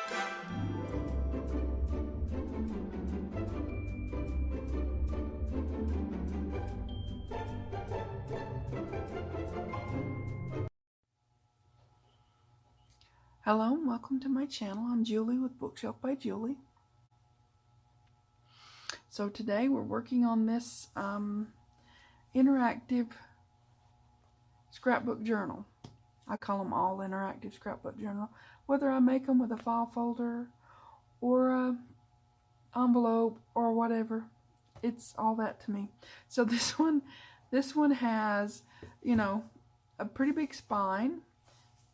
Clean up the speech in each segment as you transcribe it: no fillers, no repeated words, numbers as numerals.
Hello and welcome to my channel. I'm Julie with Bookshelf by Julie. So today we're working on this interactive scrapbook journal. I call them all interactive scrapbook journal. Whether I make them with a file folder or a envelope or whatever, it's all that to me. So this one has, you know, a pretty big spine,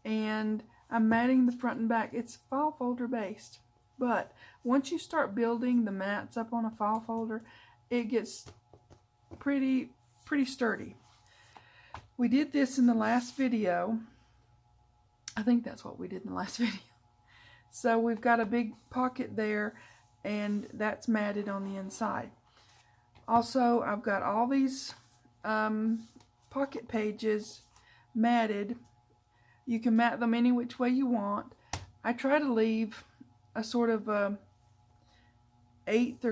and I'm matting the front and back. It's file folder based, but once you start building the mats up on a file folder, it gets pretty sturdy. We did this in the last video. I think that's what we did in the last video. So we've got a big pocket there, and that's matted on the inside. Also, I've got all these pocket pages matted. You can mat them any which way you want. I try to leave a sort of eighth to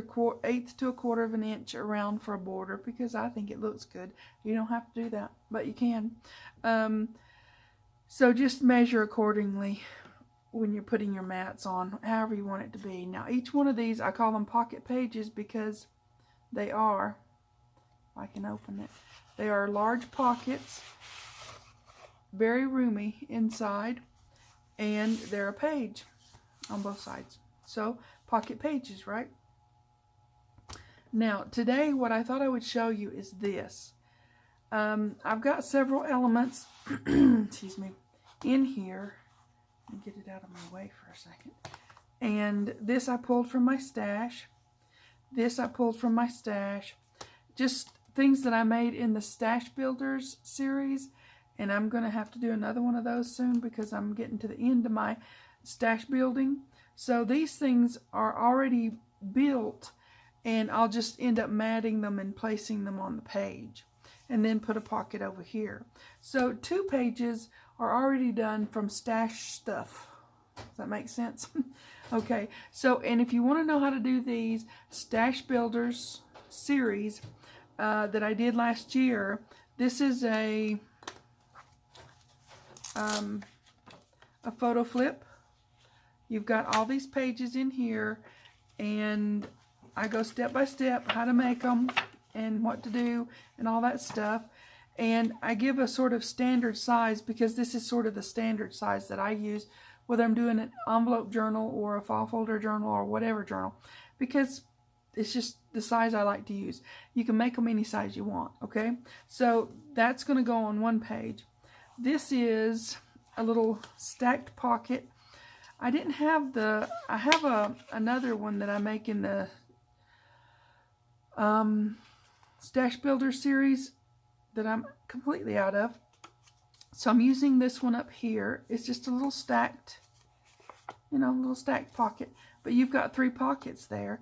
a quarter of an inch around for a border because I think it looks good. You don't have to do that, but you can. So just measure accordingly when you're putting your mats on, however you want it to be. Now each one of these, I call them pocket pages because they are, I can open it, they are large pockets, very roomy inside, and they're a page on both sides. So pocket pages, right? Now today what I thought I would show you is this. I've got several elements excuse me, in here. Let me get it out of my way for a second. And this I pulled from my stash. This I pulled from my stash. Just things that I made in the Stash Builders series. And I'm going to have to do another one of those soon because I'm getting to the end of my stash building. So these things are already built, and I'll just end up matting them and placing them on the page. And then put a pocket over here. So 2 pages are already done from stash stuff. Does that make sense? Okay, so, and if you want to know how to do these Stash Builders series that I did last year, this is a photo flip. You've got all these pages in here, and I go step by step how to make them and what to do and all that stuff. And I give a sort of standard size because this is sort of the standard size that I use, whether I'm doing an envelope journal or a file folder journal or whatever journal, because it's just the size I like to use. You can make them any size you want, okay? So that's going to go on one page. This is a little stacked pocket. I didn't have the, I have another one that I make in the Stash Builder series that I'm completely out of. So I'm using this one up here. It's just a little stacked, you know, little stacked pocket. But you've got 3 pockets there.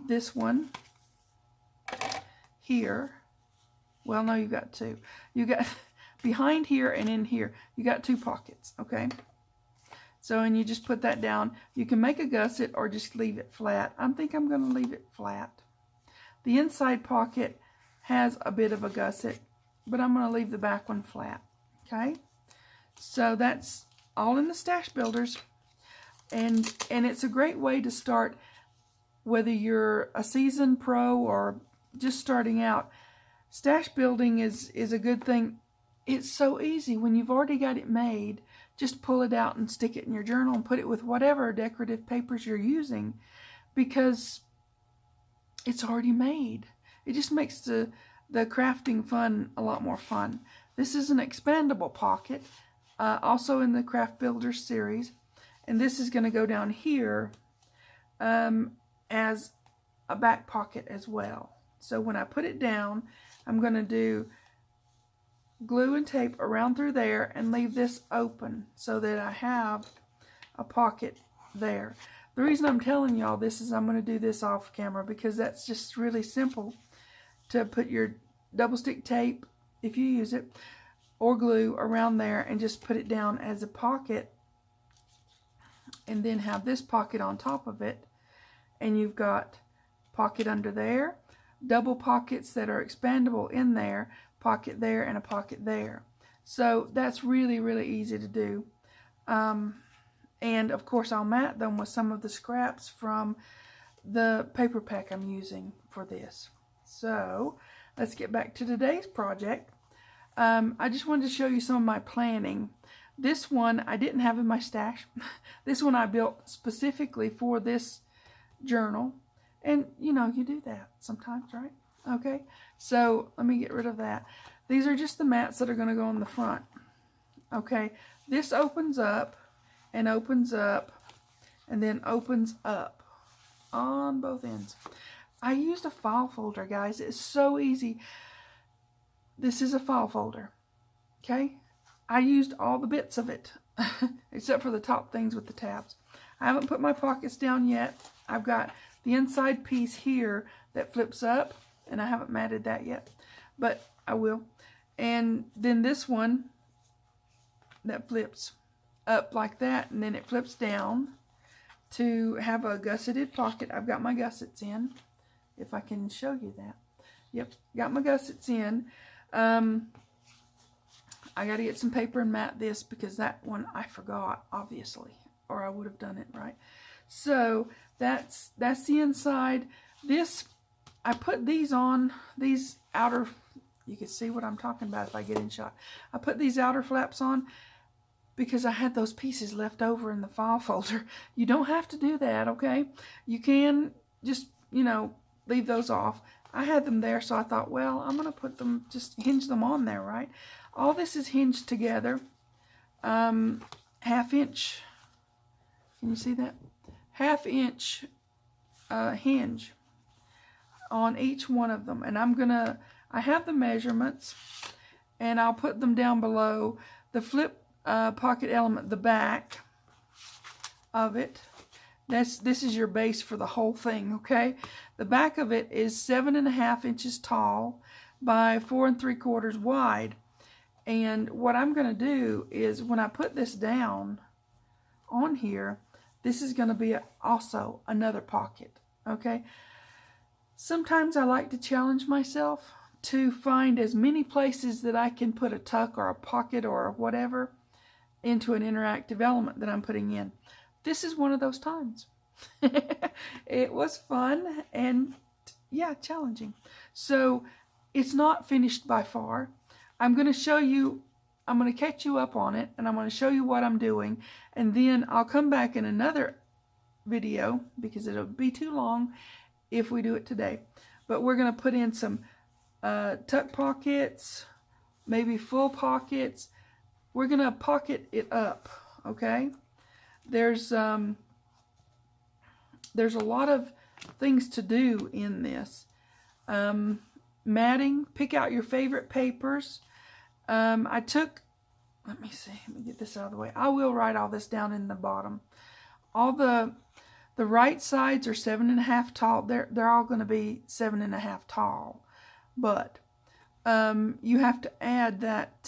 This one here. Well, no, you've got 2. You got behind here and in here. You got 2 pockets, okay? So, and you just put that down. You can make a gusset or just leave it flat. I think I'm going to leave it flat. The inside pocket has a bit of a gusset, but I'm going to leave the back one flat. Okay, so that's all in the Stash Builders, and it's a great way to start, whether you're a seasoned pro or just starting out. Stash building is a good thing. It's so easy when you've already got it made. Just pull it out and stick it in your journal and put it with whatever decorative papers you're using, because it's already made. It just makes the crafting fun a lot more fun. This is an expandable pocket, also in the Craft Builder series, and this is going to go down here as a back pocket as well. So when I put it down, I'm going to do glue and tape around through there and leave this open so that I have a pocket there. The reason I'm telling y'all this is I'm going to do this off camera because that's just really simple to put your double stick tape, if you use it, or glue around there and just put it down as a pocket and then have this pocket on top of it, and you've got pocket under there, double pockets that are expandable in there, pocket there, and a pocket there. So that's really, really easy to do. And of course I'll mat them with some of the scraps from the paper pack I'm using for this. So let's get back to today's project. I just wanted to show you some of my planning. This one I didn't have in my stash. This one I built specifically for this journal. And you know, you do that sometimes, right? Okay, so let me get rid of that. These are just the mats that are going to go in the front. Okay, this opens up and opens up and then opens up on both ends. I used a file folder, guys. It's so easy. This is a file folder. Okay, I used all the bits of it except for the top things with the tabs. I haven't put my pockets down yet. I've got the inside piece here that flips up, and I haven't matted that yet, but I will. And then this one that flips up like that, and then it flips down to have a gusseted pocket. I've got my gussets in, if I can show you that. Yep, got my gussets in. I got to get some paper and mat this because that one I forgot, obviously, or I would have done it right. So that's the inside. This, I put these on, these outer, you can see what I'm talking about if I get in shot. I put these outer flaps on because I had those pieces left over in the file folder. You don't have to do that, okay? You can just, you know, leave those off. I had them there, so I thought, well, I'm going to put them, just hinge them on there, right? All this is hinged together. 1/2 inch, can you see that? 1/2 inch hinge on each one of them. And I have the measurements, and I'll put them down below. The flip pocket element, the back of it, this is your base for the whole thing, okay? The back of it is 7.5 inches tall by 4 3/4 wide. And what I'm going to do is when I put this down on here, this is going to be also another pocket, okay? Sometimes I like to challenge myself to find as many places that I can put a tuck or a pocket or whatever into an interactive element that I'm putting in. This is one of those times. It was fun and, yeah, challenging. So it's not finished by far. I'm going to show you, I'm going to catch you up on it, and I'm going to show you what I'm doing, and then I'll come back in another video because it'll be too long if we do it today. But we're going to put in some tuck pockets, maybe full pockets. We're going to pocket it up, okay? There's a lot of things to do in this. Matting, pick out your favorite papers. I took, let me see, let me get this out of the way. I will write all this down in the bottom. All the right sides are 7.5 tall. They're all going to be 7.5 tall, but you have to add that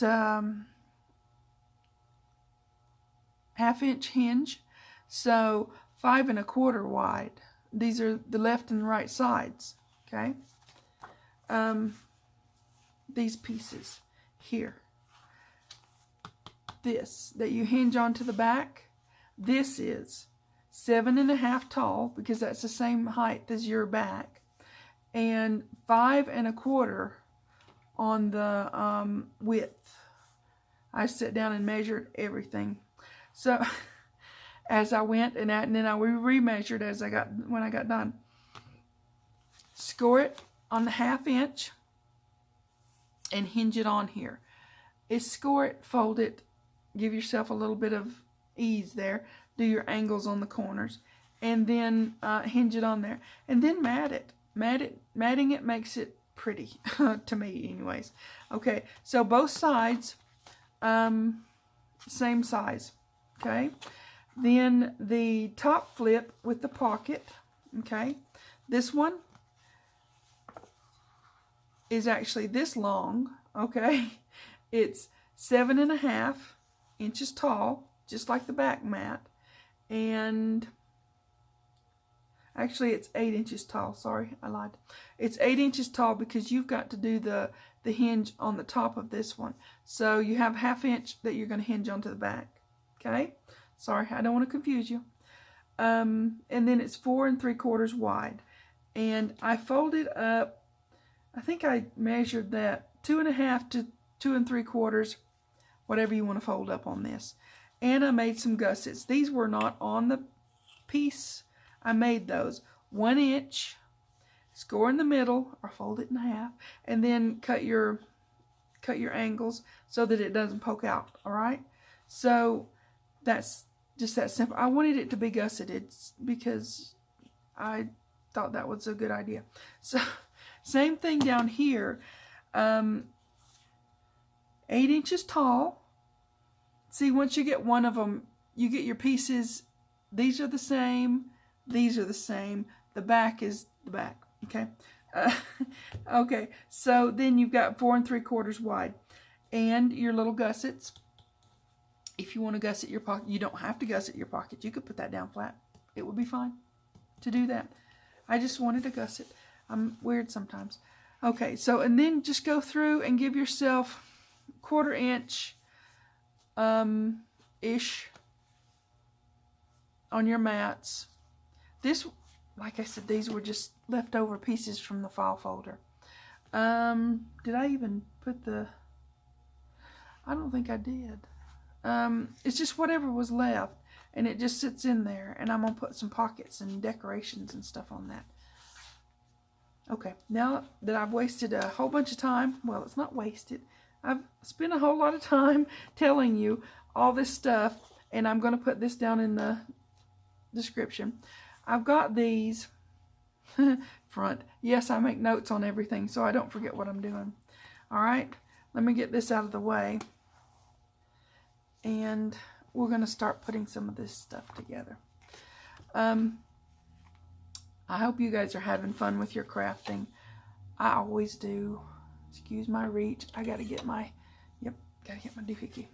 1/2 inch hinge, so 5 1/4 wide. These are the left and right sides, okay? These pieces here, this that you hinge onto the back, this is 7.5 tall because that's the same height as your back, and 5 1/4 on the width. I sat down and measured everything. So as I went, and then I remeasured when I got done. Score it on the 1/2 inch and hinge it on here. Score it, fold it, give yourself a little bit of ease there. Do your angles on the corners, and then hinge it on there, and then mat it. Matting it makes it pretty to me, anyways. Okay, so both sides, same size. Okay, then the top flip with the pocket. Okay, this one is actually this long. Okay, it's 7.5 inches tall, just like the back mat, And actually it's 8 inches tall. Sorry, I lied. It's 8 inches tall because you've got to do the hinge on the top of this one. So you have 1/2 inch that you're going to hinge onto the back. Okay? Sorry, I don't want to confuse you. And then it's 4 3/4 wide. And I folded up, I think I measured that 2 1/2 to 2 3/4, whatever you want to fold up on this. And I made some gussets. These were not on the piece. I made those 1 inch, score in the middle, or fold it in half, and then cut your angles so that it doesn't poke out. All right. So that's just that simple. I wanted it to be gusseted because I thought that was a good idea. So same thing down here. 8 inches tall. See, once you get one of them, you get your pieces. These are the same. These are the same. The back is the back. Okay. Okay. So then you've got 4 3/4 wide, and your little gussets. If you want to gusset your pocket, you don't have to gusset your pocket. You could put that down flat. It would be fine to do that. I just wanted a gusset. I'm weird sometimes. Okay, so and then just go through and give yourself 1/4 inch ish on your mats. This, like I said, these were just leftover pieces from the file folder. Did I even put the... I don't think I did. It's just whatever was left, and it just sits in there, and I'm going to put some pockets and decorations and stuff on that. Okay, now that I've wasted a whole bunch of time, well, it's not wasted. I've spent a whole lot of time telling you all this stuff, and I'm going to put this down in the description. I've got these front. Yes, I make notes on everything so I don't forget what I'm doing. All right, let me get this out of the way. And we're going to start putting some of this stuff together. I hope you guys are having fun with your crafting. I always do. Excuse my reach. I got to get my, gotta get my doohickey.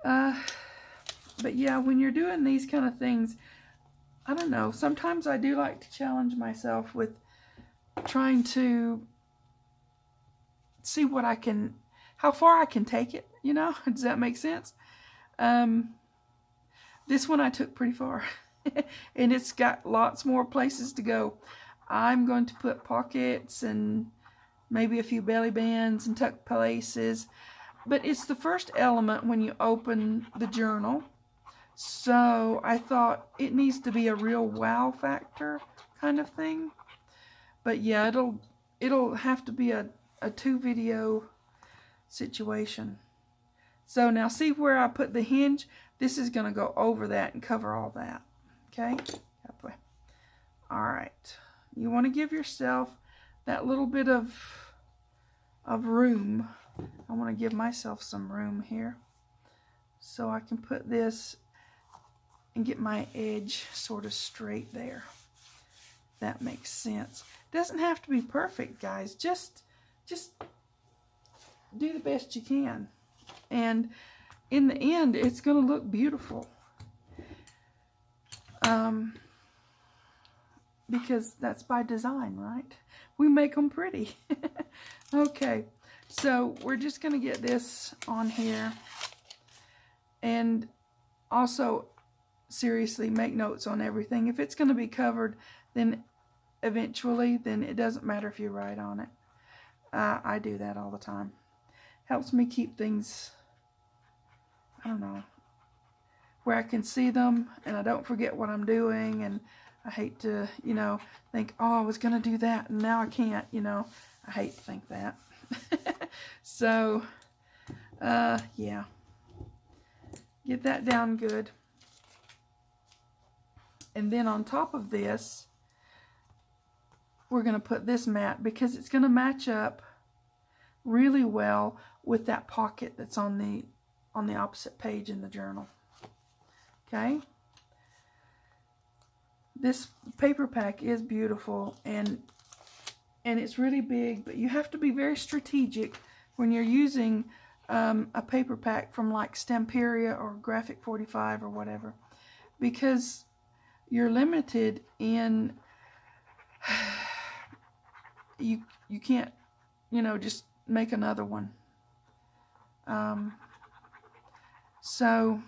But yeah, when you're doing these kind of things, I don't know. Sometimes I do like to challenge myself with trying to see what I can, how far I can take it, you know? Does that make sense? This one I took pretty far. And it's got lots more places to go. I'm going to put pockets and maybe a few belly bands and tuck places. But it's the first element when you open the journal. So I thought it needs to be a real wow factor kind of thing. But yeah, it'll have to be a 2-video situation. So now see where I put the hinge? This is going to go over that and cover all that. Okay? Alright. You want to give yourself that little bit of room. I want to give myself some room here. So I can put this and get my edge sort of straight there. That makes sense. It doesn't have to be perfect, guys. Just do the best you can. And in the end, it's going to look beautiful. Because that's by design, right? We make them pretty. Okay, so we're just going to get this on here. And also, seriously, make notes on everything. If it's going to be covered, then eventually, then it doesn't matter if you write on it. I do that all the time. Helps me keep things, I don't know, where I can see them and I don't forget what I'm doing. And I hate to, you know, think, oh, I was going to do that and now I can't, you know. I hate to think that. So, yeah. Get that down good. And then on top of this, we're going to put this mat because it's going to match up really well with that pocket that's on the opposite page in the journal. Okay? This paper pack is beautiful and it's really big, but you have to be very strategic when you're using a paper pack from like Stamperia or Graphic 45 or whatever. because you're limited in, you can't, just make another one. So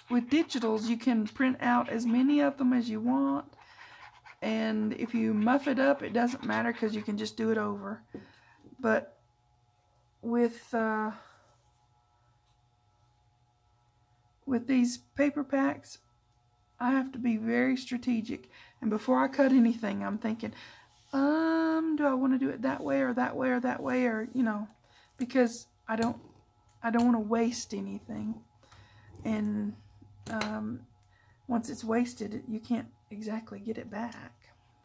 with digitals, you can print out as many of them as you want, and if you muff it up, it doesn't matter because you can just do it over. But with these paper packs, I have to be very strategic, and before I cut anything, I'm thinking, do I want to do it that way or that way or that way, or because I don't want to waste anything, and once it's wasted, you can't exactly get it back.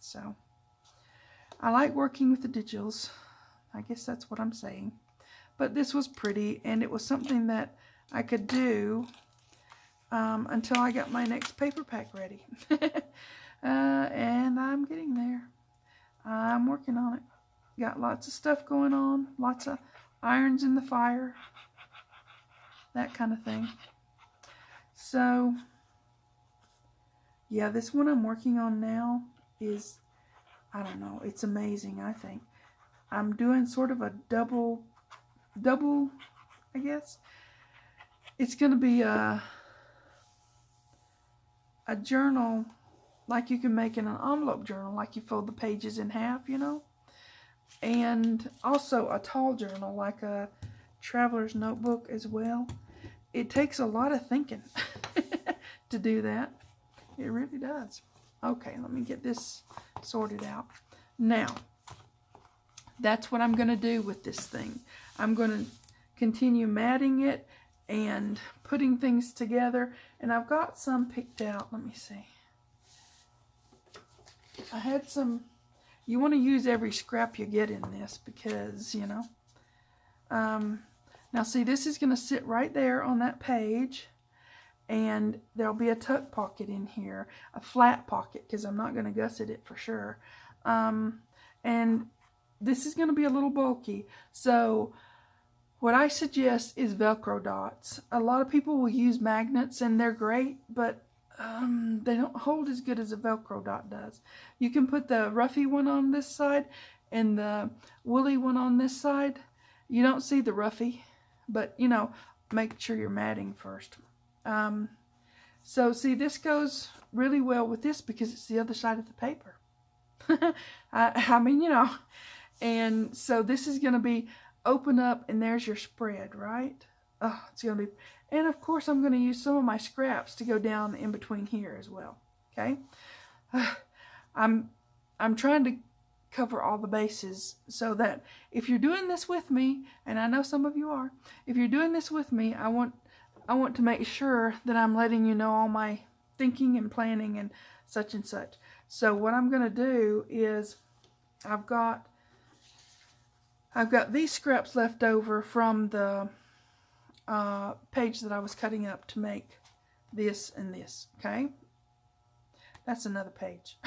So I like working with the digitals. I guess that's what I'm saying. But this was pretty, and it was something that I could do until I got my next paper pack ready. And I'm getting there. I'm working on it. Got lots of stuff going on, lots of irons in the fire, that kind of thing. So yeah, this one I'm working on now is, I don't know, it's amazing. I think I'm doing sort of a double, I guess. It's going to be a journal, like you can make in an envelope journal, like you fold the pages in half, and also a tall journal, like a traveler's notebook as well. It takes a lot of thinking to do that. It really does. Okay, let me get this sorted out. Now, that's what I'm going to do with this thing. I'm going to continue matting it and putting things together. And I've got some picked out. Let me see. I had some. You want to use every scrap you get in this because, now see, this is going to sit right there on that page. And there'll be a tuck pocket in here, a flat pocket, because I'm not going to gusset it for sure. And this is going to be a little bulky. So what I suggest is Velcro dots. A lot of people will use magnets, and they're great, but they don't hold as good as a Velcro dot does. You can put the roughy one on this side and the woolly one on this side. You don't see the roughy, but, make sure you're matting first. So see, this goes really well with this because it's the other side of the paper. I mean, and so this is going to be open up, and there's your spread, right? Oh, it's going to be, and of course I'm going to use some of my scraps to go down in between here as well. Okay. I'm trying to cover all the bases so that if you're doing this with me, and I know some of you are, if you're doing this with me, I want to make sure that I'm letting you know all my thinking and planning and such and such. So what I'm going to do is I've got these scraps left over from the page that I was cutting up to make this and this. Okay, that's another page.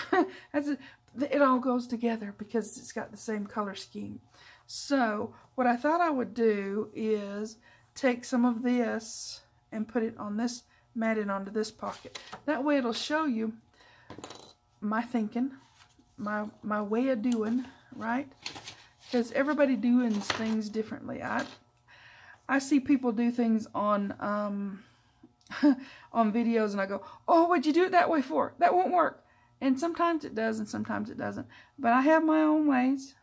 It all goes together because it's got the same color scheme. So what I thought I would do is take some of this and put it on this, mat it onto this pocket. That way it'll show you my thinking, my way of doing, right? Because everybody doing things differently. I see people do things on on videos, and I go, oh, what'd you do it that way for? That won't work. And sometimes it does, and sometimes it doesn't. But I have my own ways,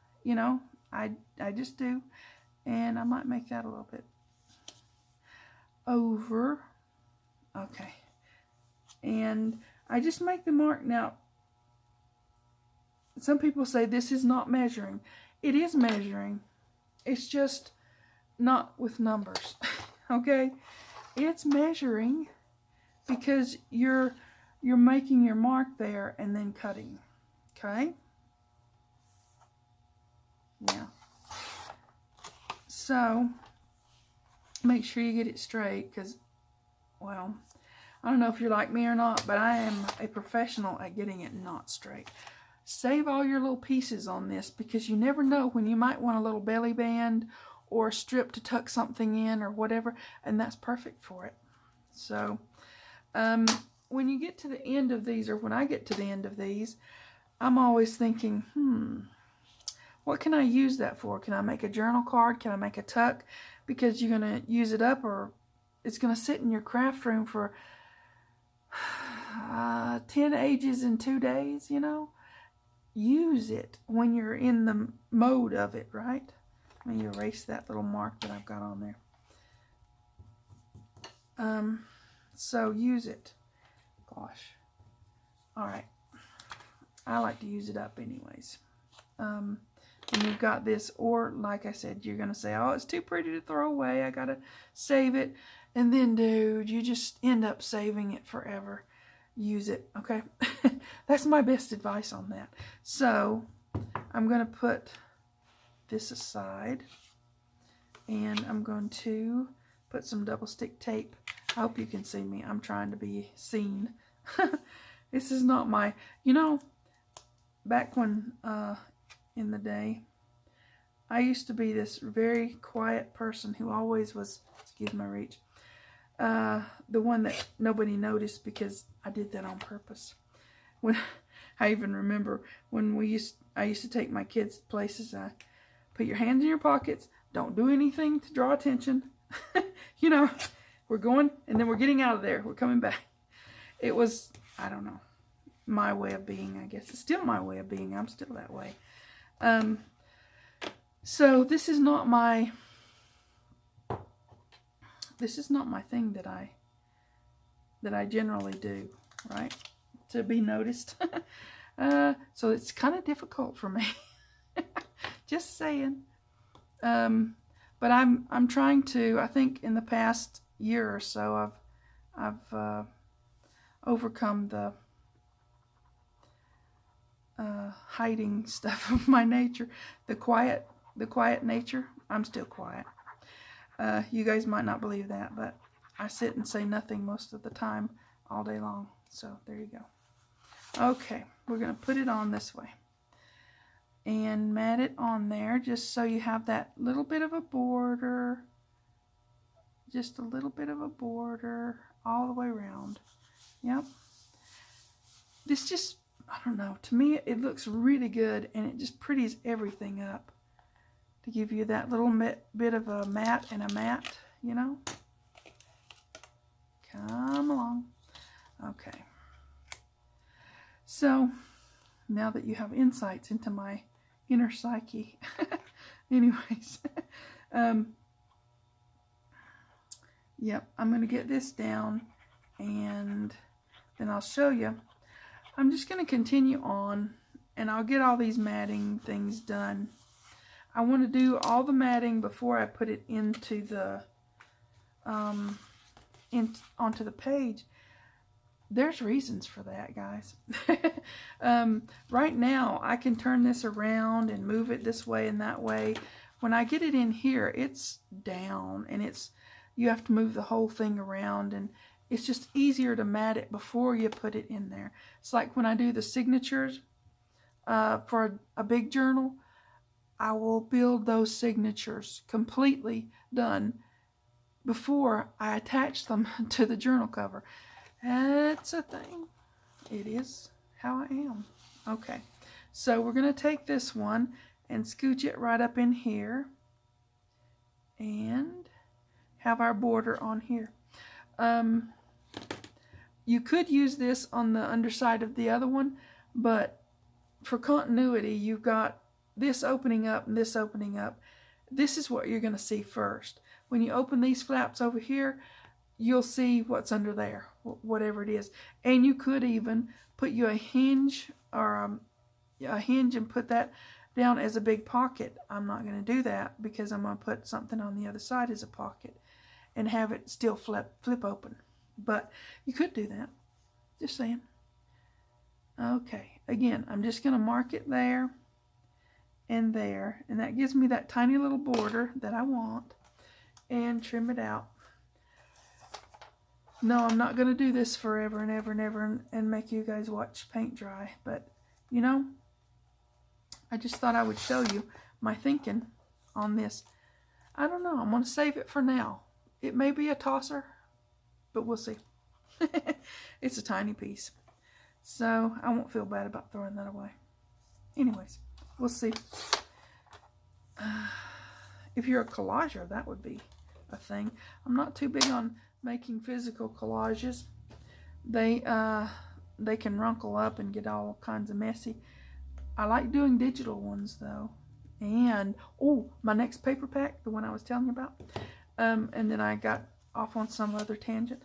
I just do. And I might make that a little bit over. Okay. And I just make the mark. Now, some people say this is not measuring. It is measuring. It's just not with numbers. Okay? It's measuring because you're making your mark there and then cutting. Okay? Yeah. So, make sure you get it straight because, well, I don't know if you're like me or not, but I am a professional at getting it not straight. Save all your little pieces on this because you never know when you might want a little belly band or a strip to tuck something in or whatever, and that's perfect for it. So, when you get to the end of these, or when I get to the end of these, I'm always thinking, what can I use that for? Can I make a journal card? Can I make a tuck? Because you're going to use it up, or it's going to sit in your craft room for 10 ages in 2 days, you know? Use it when you're in the mode of it, right? Let me erase that little mark that I've got on there. So use it. Gosh. All right. I like to use it up anyways. And you've got this, or like I said, you're going to say, oh, it's too pretty to throw away. I got to save it. And then, dude, you just end up saving it forever. Use it, okay? That's my best advice on that. So, I'm going to put this aside. And I'm going to put some double stick tape. I hope you can see me. I'm trying to be seen. This is not my, you know, back when, in the day, I used to be this very quiet person who always was, excuse my reach, the one that nobody noticed because I did that on purpose. When I even remember when I used to take my kids places, I put your hands in your pockets, don't do anything to draw attention. You know, we're going and then we're getting out of there. We're coming back. It was, I don't know, my way of being, I guess. It's still my way of being. I'm still that way. So this is not my thing that I generally do, right? To be noticed. So it's kind of difficult for me. Just saying. But I'm trying to, I think in the past year or so I've overcome the hiding stuff of my nature, the quiet nature. I'm still quiet. You guys might not believe that, but I sit and say nothing most of the time, all day long. So there you go. Okay, we're going to put it on this way and mat it on there just so you have that little bit of a border, just a little bit of a border all the way around. Yep. This just, I don't know, to me it looks really good, and it just pretties everything up to give you that little bit of a mat and a mat, you know. Come along. Okay. So, now that you have insights into my inner psyche, anyways, yep, I'm going to get this down, and then I'll show you. I'm just going to continue on, and I'll get all these matting things done. I want to do all the matting before I put it into the onto the page. There's reasons for that, guys. Right now, I can turn this around and move it this way and that way. When I get it in here, it's down, and you have to move the whole thing around, and it's just easier to mat it before you put it in there. It's like when I do the signatures for a big journal, I will build those signatures completely done before I attach them to the journal cover. That's a thing. It is how I am. Okay, so we're going to take this one and scooch it right up in here and have our border on here. You could use this on the underside of the other one, but for continuity, you've got this opening up and this opening up. This is what you're going to see first. When you open these flaps over here, you'll see what's under there, whatever it is. And you could even put you a hinge or a hinge and put that down as a big pocket. I'm not going to do that because I'm going to put something on the other side as a pocket and have it still flip open. But you could do that. Just saying. Okay, again, I'm just going to mark it there and there, and that gives me that tiny little border that I want, and trim it out. No, I'm not going to do this forever and ever and ever and make you guys watch paint dry, but you know, I just thought I would show you my thinking on this. I don't know, I'm going to save it for now. It may be a tosser, but we'll see. It's a tiny piece. So I won't feel bad about throwing that away. Anyways, we'll see. If you're a collager, that would be a thing. I'm not too big on making physical collages. They can runkle up and get all kinds of messy. I like doing digital ones though. And oh, my next paper pack, the one I was telling you about, and then I got off on some other tangent.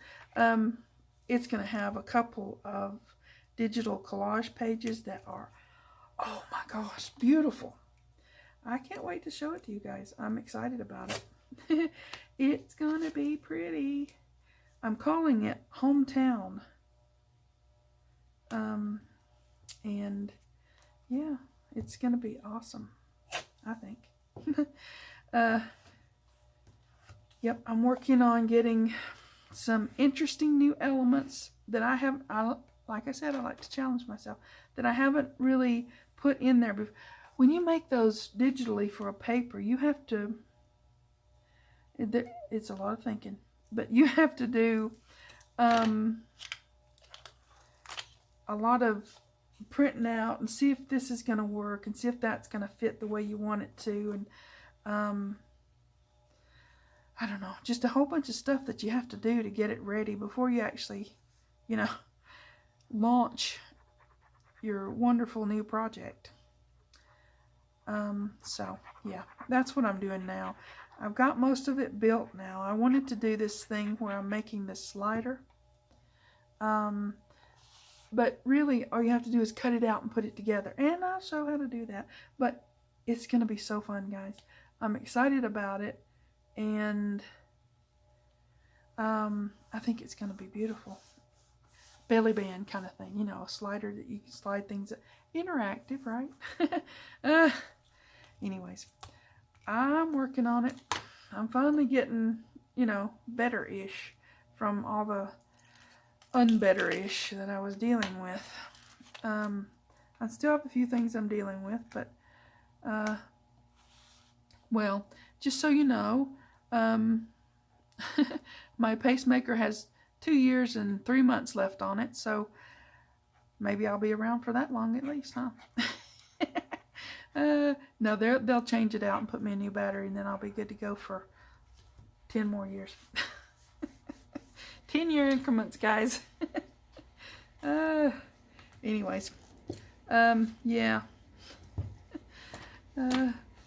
It's going to have a couple of digital collage pages that are, oh my gosh, beautiful. I can't wait to show it to you guys. I'm excited about it. It's going to be pretty. I'm calling it Hometown. And yeah, it's going to be awesome, I think. Yep, I'm working on getting some interesting new elements that I haven't, like I said, I like to challenge myself, that I haven't really put in there before. When you make those digitally for a paper, you have to, it's a lot of thinking, but you have to do a lot of printing out and see if this is going to work and see if that's going to fit the way you want it to. And I don't know, just a whole bunch of stuff that you have to do to get it ready before you actually, you know, launch your wonderful new project. So yeah, that's what I'm doing now. I've got most of it built now. I wanted to do this thing where I'm making this slider. But really all you have to do is cut it out and put it together. And I'll show how to do that. But it's going to be so fun, guys. I'm excited about it. And I think it's going to be beautiful. Belly band kind of thing. You know, a slider that you can slide things. Interactive, right? Anyways, I'm working on it. I'm finally getting, you know, better-ish from all the unbetter-ish that I was dealing with. I still have a few things I'm dealing with, but, well, just so you know, my pacemaker has 2 years and 3 months left on it, so maybe I'll be around for that long at least, huh? No, they'll change it out and put me a new battery, and then I'll be good to go for 10 more years. 10-year increments, guys. Anyways, yeah.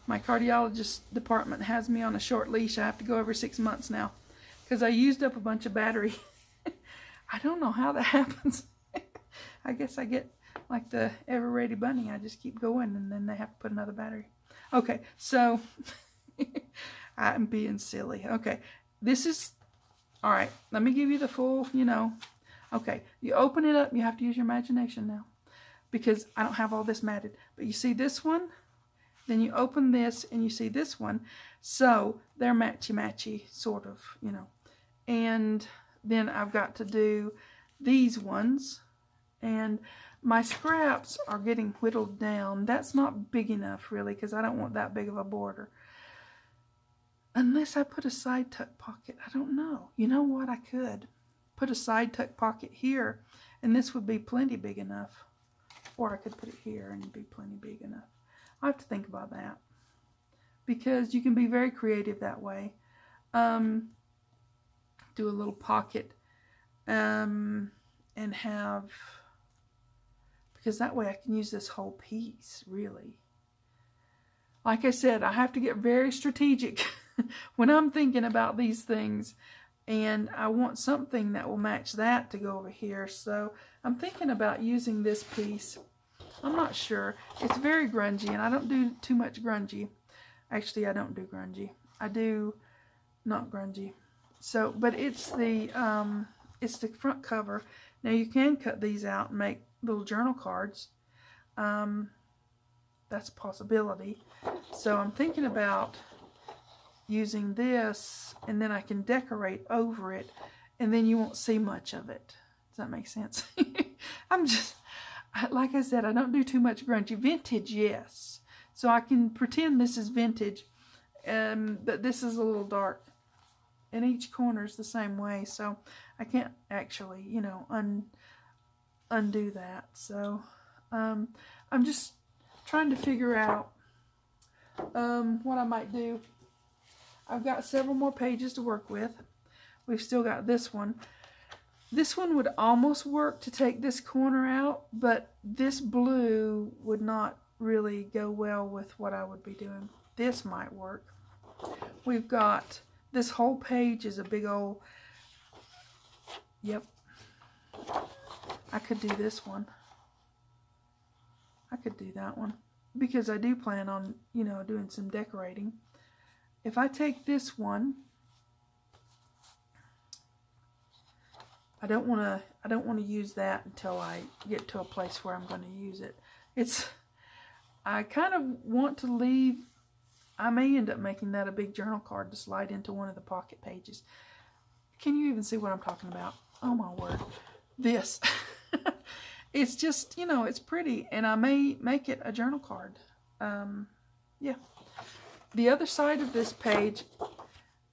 My cardiologist department has me on a short leash. I have to go every 6 months now because I used up a bunch of battery. I don't know how that happens. I guess I get like the ever ready bunny. I just keep going and then they have to put another battery. Okay, so I'm being silly. Okay, this is, all right, let me give you the full, you know. Okay, you open it up. You have to use your imagination now because I don't have all this matted. But you see this one? Then you open this and you see this one. So they're matchy-matchy, sort of, you know. And then I've got to do these ones. And my scraps are getting whittled down. That's not big enough, really, because I don't want that big of a border. Unless I put a side tuck pocket. I don't know. You know what? I could put a side tuck pocket here, and this would be plenty big enough. Or I could put it here and it'd be plenty big enough. I have to think about that. Because you can be very creative that way. Do a little pocket. And have... Because that way I can use this whole piece, really. Like I said, I have to get very strategic when I'm thinking about these things. And I want something that will match that to go over here. So I'm thinking about using this piece. I'm not sure. It's very grungy, and I don't do too much grungy. Actually, I don't do grungy. I do not grungy. So, but it's the front cover. Now you can cut these out and make little journal cards. That's a possibility. So I'm thinking about using this, and then I can decorate over it, and then you won't see much of it. Does that make sense? I'm just, like I said, I don't do too much grungy. Vintage, yes. So I can pretend this is vintage, but this is a little dark. and each corner is the same way, so I can't actually, you know, undo that. So I'm just trying to figure out what I might do. I've got several more pages to work with. We've still got this one. This one would almost work to take this corner out, but this blue would not really go well with what I would be doing. This might work. We've got this whole page is a big old, yep. I could do this one. I could do that one because I do plan on, you know, doing some decorating. If I take this one, I don't want to use that until I get to a place where I'm going to use it. I kind of want to leave. I may end up making that a big journal card to slide into one of the pocket pages. Can you even see what I'm talking about? Oh my word. This. It's just, you know, it's pretty, and I may make it a journal card. Yeah. The other side of this page,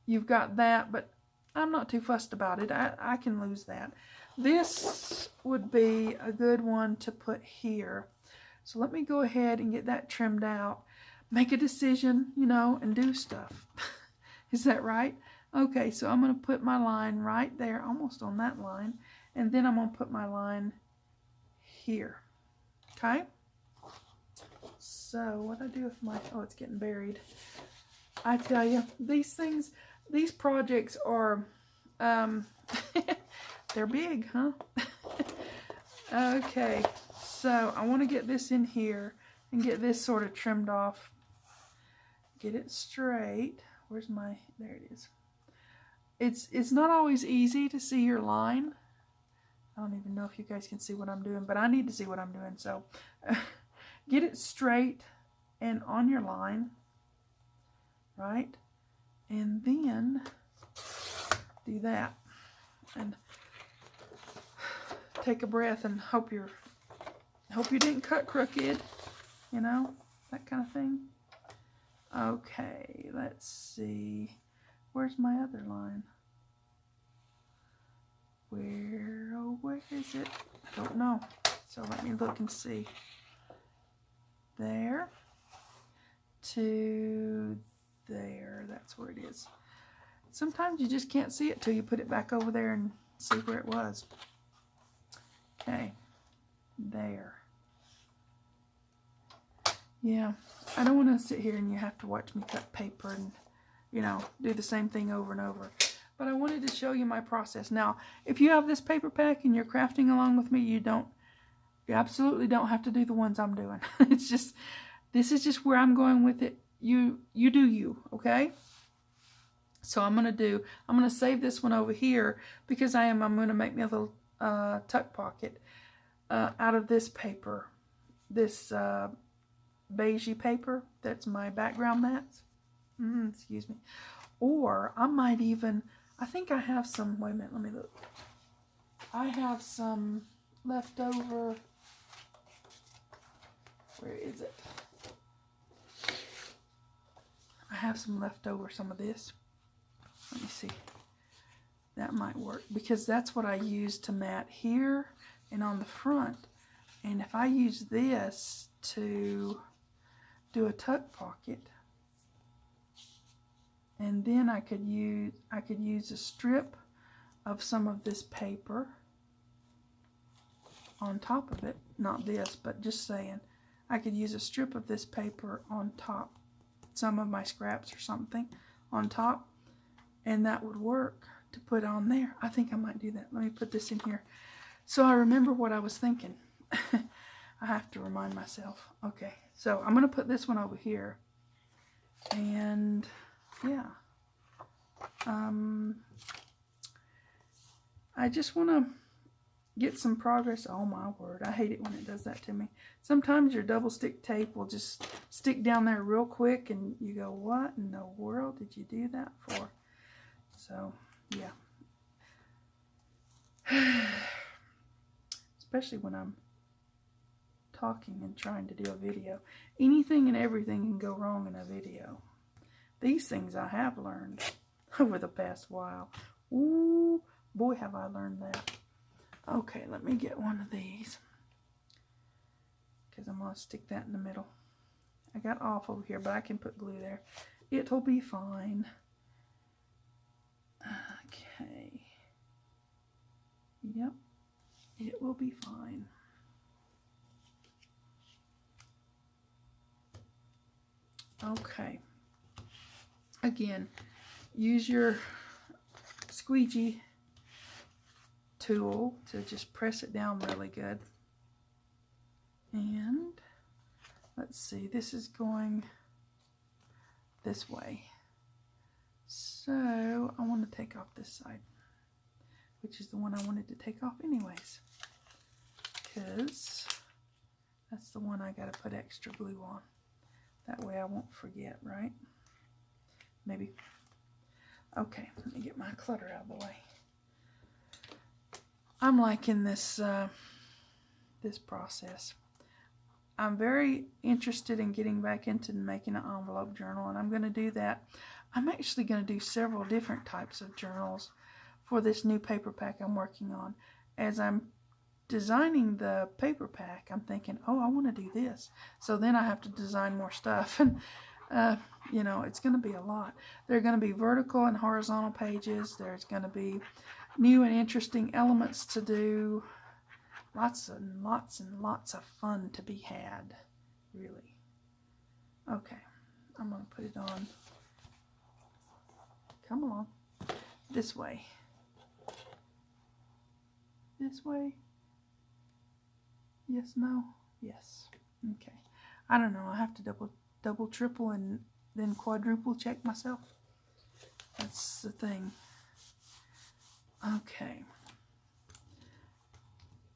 you've got that, but I'm not too fussed about it. I can lose that. This would be a good one to put here. So let me go ahead and get that trimmed out. Make a decision, you know, and do stuff. Is that right? Okay, so I'm going to put my line right there, almost on that line. And then I'm going to put my line here. Okay? So what I do with my, oh, it's getting buried. I tell you, these things, these projects are, they're big, huh? Okay, so I want to get this in here and get this sort of trimmed off. Get it straight. Where's my, there it is. It's not always easy to see your line. I don't even know if you guys can see what I'm doing, but I need to see what I'm doing. So get it straight and on your line, right? And then do that. And take a breath and hope you didn't cut crooked, you know, that kind of thing. Okay, let's see. Where's my other line? Where is it? I don't know. So let me look and see. There to there. That's where it is. Sometimes you just can't see it till you put it back over there and see where it was. Okay. There. Yeah. I don't want to sit here and you have to watch me cut paper and, you know, do the same thing over and over. But I wanted to show you my process. Now, if you have this paper pack and you're crafting along with me, you absolutely don't have to do the ones I'm doing. It's just, this is just where I'm going with it. You do you, okay? So I'm going to save this one over here because I'm going to make me a little tuck pocket out of this paper. This beigey paper. That's my background mats. Excuse me. Or I might even, I think I have some, wait a minute, let me look. I have some leftover, where is it? I have some leftover, some of this. Let me see. That might work because that's what I use to mat here and on the front. And if I use this to do a tuck pocket, and then I could use a strip of some of this paper on top of it. Not this, but just saying. I could use a strip of this paper on top. Some of my scraps or something on top. And that would work to put on there. I think I might do that. Let me put this in here. So I remember what I was thinking. I have to remind myself. Okay, so I'm going to put this one over here. And yeah. I just want to get some progress. Oh my word, I hate it when it does that to me. Sometimes your double stick tape will just stick down there real quick and you go, what in the world did you do that for? So, yeah. Especially when I'm talking and trying to do a video. Anything and everything can go wrong in a video. These things I have learned. over the past while. Ooh, boy, have I learned that. Okay, let me get one of these, because I'm going to stick that in the middle. I got off over here, but I can put glue there. It'll be fine. Okay. Yep, it will be fine. Okay. Again, use your squeegee tool to just press it down really good. And let's see, this is going this way. So I want to take off this side, which is the one I wanted to take off anyways, because that's the one I got to put extra glue on. That way I won't forget, right? Maybe. Okay, let me get my clutter out of the way. I'm liking this this process. I'm very interested in getting back into making an envelope journal, and I'm going to do that. I'm actually going to do several different types of journals for this new paper pack I'm working on. As I'm designing the paper pack, I'm thinking, oh, I want to do this. So then I have to design more stuff, and you know, it's going to be a lot. There are going to be vertical and horizontal pages. There's going to be new and interesting elements to do. Lots and lots and lots of fun to be had, really. Okay, I'm going to put it on. Come along. This way. This way. Yes, no, yes. Okay. I don't know. I have to double, triple, and then quadruple check myself. That's the thing. Okay.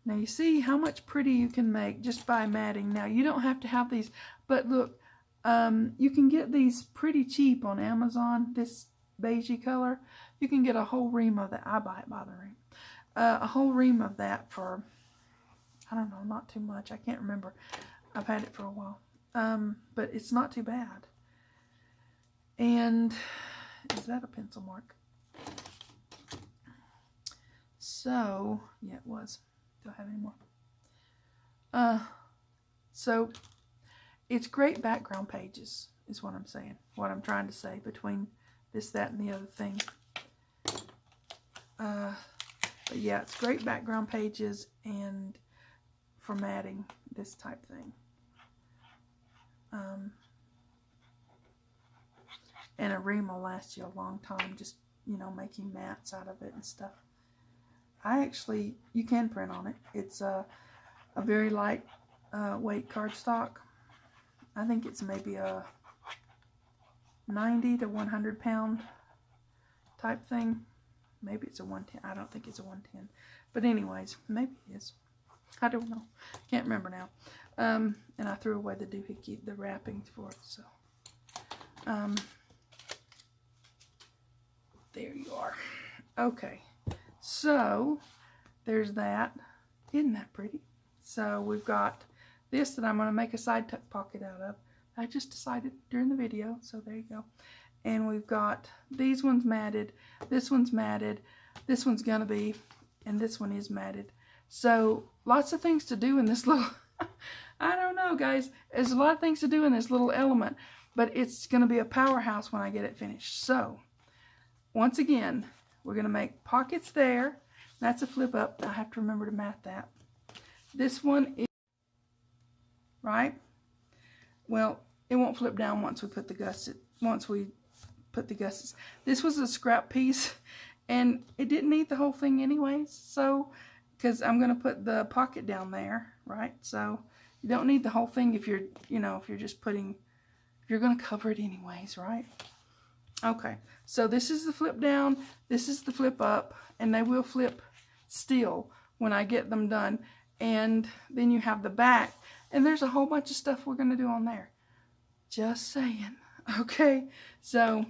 Now you see how much pretty you can make just by matting. Now you don't have to have these, but look, you can get these pretty cheap on Amazon, this beigey color. You can get a whole ream of that. I buy it by the ream. A whole ream of that for, I don't know, not too much. I can't remember. I've had it for a while. But it's not too bad. And is that a pencil mark? So, yeah, it was. Do I have any more? So it's great background pages is what I'm saying. What I'm trying to say between this, that, and the other thing. But yeah, it's great background pages and formatting, this type thing. And a ream will last you a long time, just, you know, making mats out of it and stuff. You can print on it. It's a very light weight cardstock. I think it's maybe a 90 to 100 pound type thing. Maybe it's a 110. I don't think it's a 110. But anyways, maybe it is. I don't know. Can't remember now. And I threw away the doohickey, the wrappings for it. So, there you are. Okay. So, there's that. Isn't that pretty? So, we've got this that I'm going to make a side tuck pocket out of. I just decided during the video, so there you go. And we've got these ones matted, this one's matted, this one's going to be, and this one is matted. So, lots of things to do in this little, I don't know, guys. There's a lot of things to do in this little element, but it's going to be a powerhouse when I get it finished. So, once again, we're going to make pockets there. That's a flip up. I have to remember to mat that. This one is, right? Well, it won't flip down once we put the gussets. This was a scrap piece, and it didn't need the whole thing anyways. So, because I'm going to put the pocket down there, right? So, you don't need the whole thing if you're, you know, if you're just putting, if you're going to cover it anyways, right? Okay, so this is the flip down, this is the flip up, and they will flip still when I get them done. And then you have the back, and there's a whole bunch of stuff we're going to do on there. Just saying. Okay, so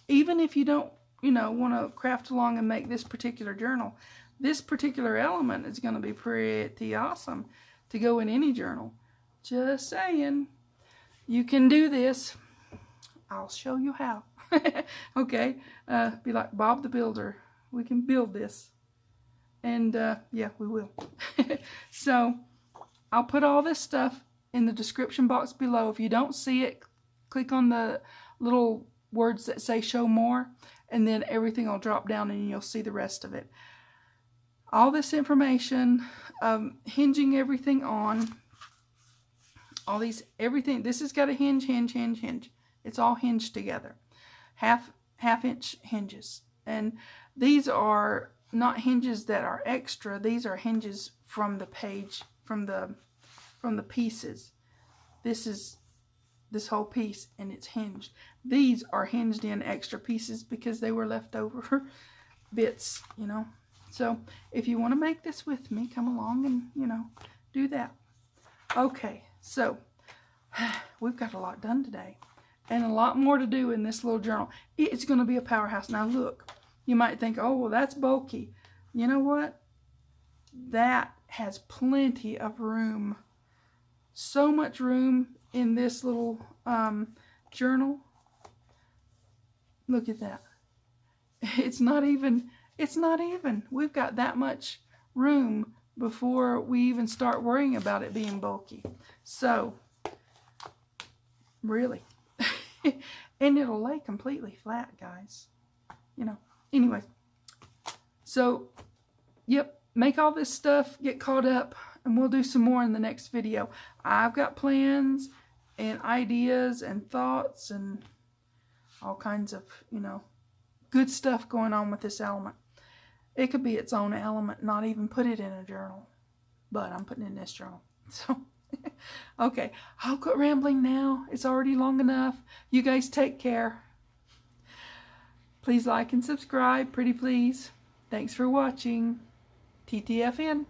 even if you don't, you know, want to craft along and make this particular journal, this particular element is going to be pretty awesome to go in any journal. Just saying. You can do this. I'll show you how. Okay, be like Bob the Builder. We can build this. And yeah, we will. So I'll put all this stuff in the description box below. If you don't see it, click on the little words that say show more, and then everything will drop down and you'll see the rest of it. All this information, hinging everything on, all these, everything, this has got a hinge. It's all hinged together. Half-inch hinges. And these are not hinges that are extra. These are hinges from the page, from the pieces. This is this whole piece, and it's hinged. These are hinged in extra pieces because they were leftover bits, you know. So if you want to make this with me, come along and, you know, do that. Okay, so we've got a lot done today and a lot more to do in this little journal. It's going to be a powerhouse. Now look, you might think, oh, well, that's bulky. You know what? That has plenty of room. So much room in this little journal. Look at that. It's not even. We've got that much room before we even start worrying about it being bulky. So, really. And it'll lay completely flat, guys. You know. Anyways. So, yep. Make all this stuff, get caught up, and we'll do some more in the next video. I've got plans and ideas and thoughts and all kinds of, you know, good stuff going on with this element. It could be its own element, not even put it in a journal. But I'm putting it in this journal. So, okay. I'll quit rambling now. It's already long enough. You guys take care. Please like and subscribe, pretty please. Thanks for watching. TTFN.